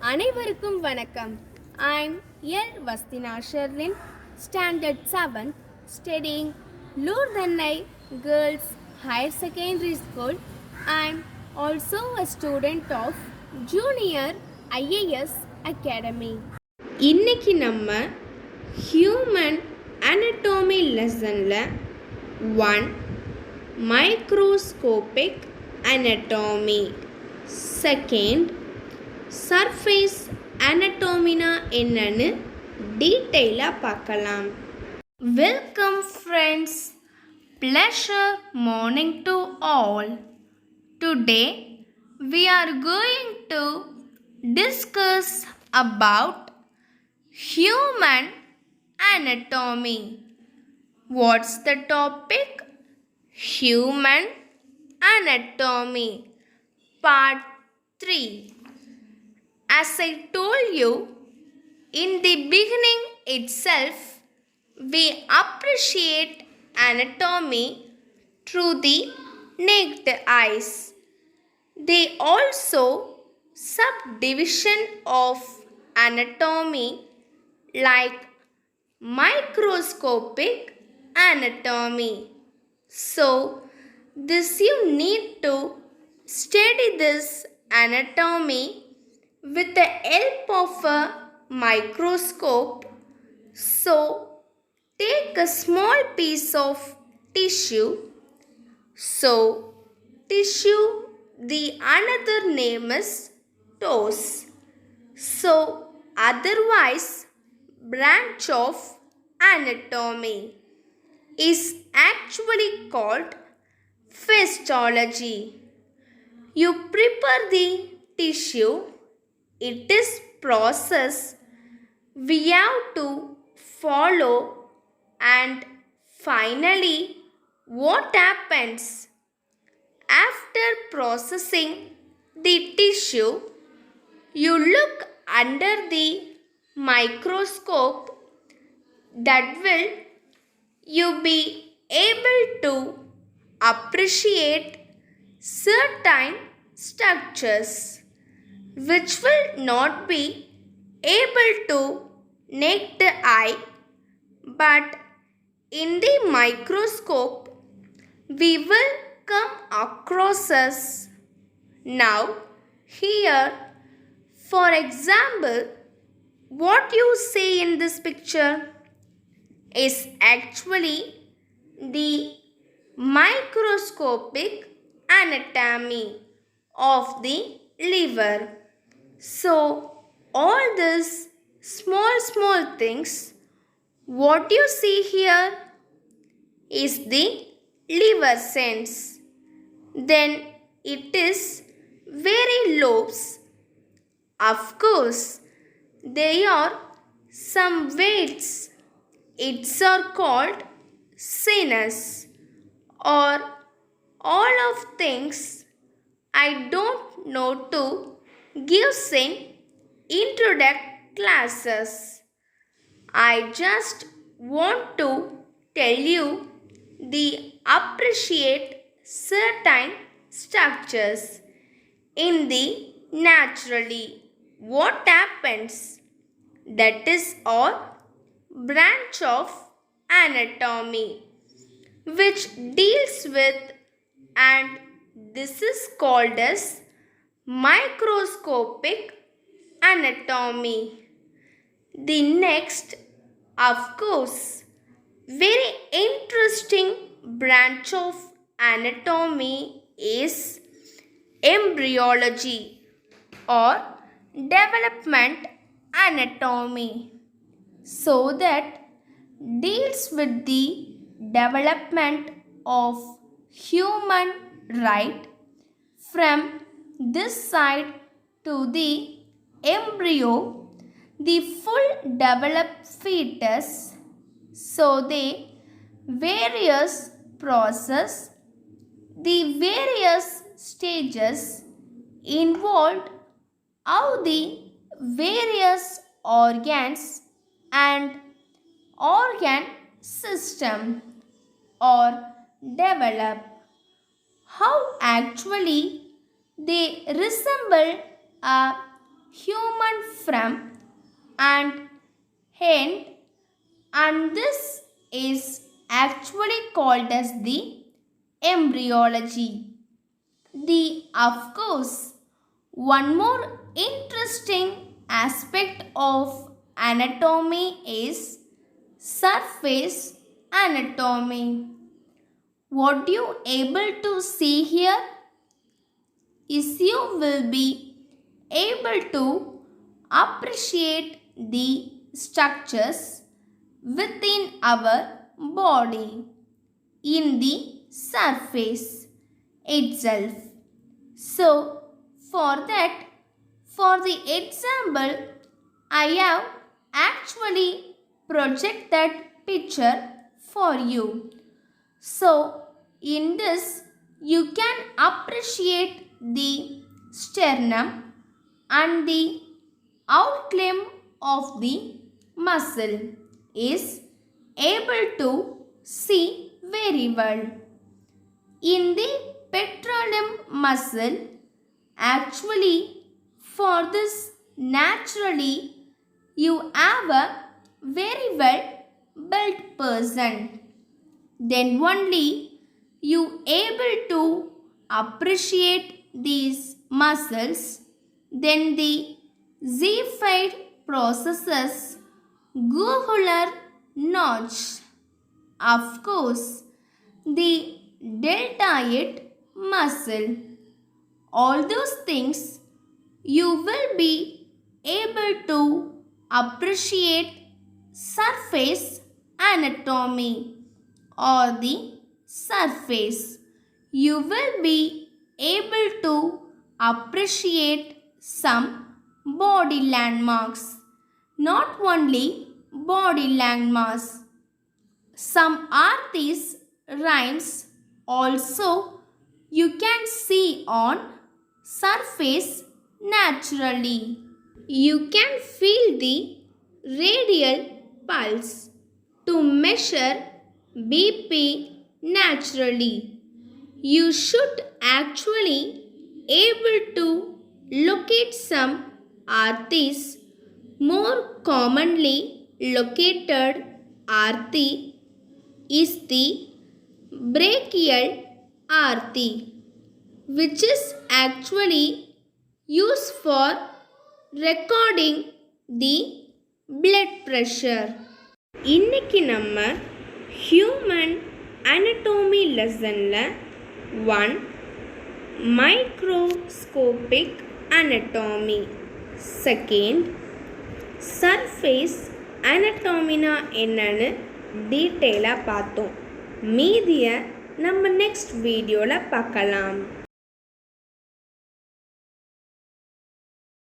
அனைவருக்கும் வணக்கம். I'm L. Vastina Sherlin, Standard 7, studying Lourdannai Girls Higher Secondary School. I'm also a student of Junior IAS Academy. இன்னைக்கு நம்ம human anatomy லெசனில் 1 microscopic anatomy, second surface anatomy-னா என்னன்னு டீட்டெயிலாக பார்க்கலாம். Welcome friends, pleasure morning to all. Today we are going to discuss about human anatomy. What's the topic? Human anatomy, part 3. As I told you in the beginning itself, we appreciate anatomy through the naked eyes. They also subdivision of anatomy like microscopic anatomy. So this you need to study this anatomy with the help of a microscope. So take a small piece of tissue. So tissue, the another name is toes. So otherwise branch of anatomy is actually called histology. You prepare the tissue, it is process we have to follow, and finally what happens after processing the tissue? You look under the microscope, that will you be able to appreciate certain structures which will not be able to naked eye, but in the microscope we will come across us. Now here, for example, what you see in this picture is actually the microscopic anatomy of the liver. So all these small things what you see here is the liver cells. Then it is very lobes. Of course there are some weights. It's are called sinus, or all of things I don't know to give in introductory classes. I just want to tell you the appreciate certain structures in the naturally what happens, that is all branch of anatomy which deals with, and this is called as microscopic anatomy. The next, of course, very interesting branch of anatomy is embryology or development anatomy. So that deals with the development of human right from this side to the embryo, the full developed fetus. So the various process, the various stages involved, how the various organs and organ system or develop, how actually they resemble a human from and end, and this is actually called as the embryology. Of course, one more interesting aspect of anatomy is surface anatomy. What you able to see here is you will be able to appreciate the structures within our body in the surface itself. So, for that, for the example, I have actually project that picture for you. So, in this, you can appreciate the sternum and the outline of the muscle is able to see very well. In the pectoral muscle, actually for this naturally you have a very well built person. Then only you able to appreciate these muscles. Then the Ziegfeld processes gular notch. Of course, the deltoid muscle. All those things you will be able to appreciate surface anatomy or the surface. You will be able to appreciate some body landmarks. Not only body landmarks, some artists' rhymes also you can see on surface naturally. You can feel the radial pulse to measure BP naturally. You should actually able to locate some arteries. More commonly located artery is the brachial artery, which is actually used for recording the blood pressure. இன்னைக்கு நம்ம human anatomy lessonல 1 microscopic anatomy, second surface anatomy-னா என்னன்னு டீட்டெயிலாக பார்த்தோம். மீதியை நம்ம next வீடியோவில் பார்க்கலாம்.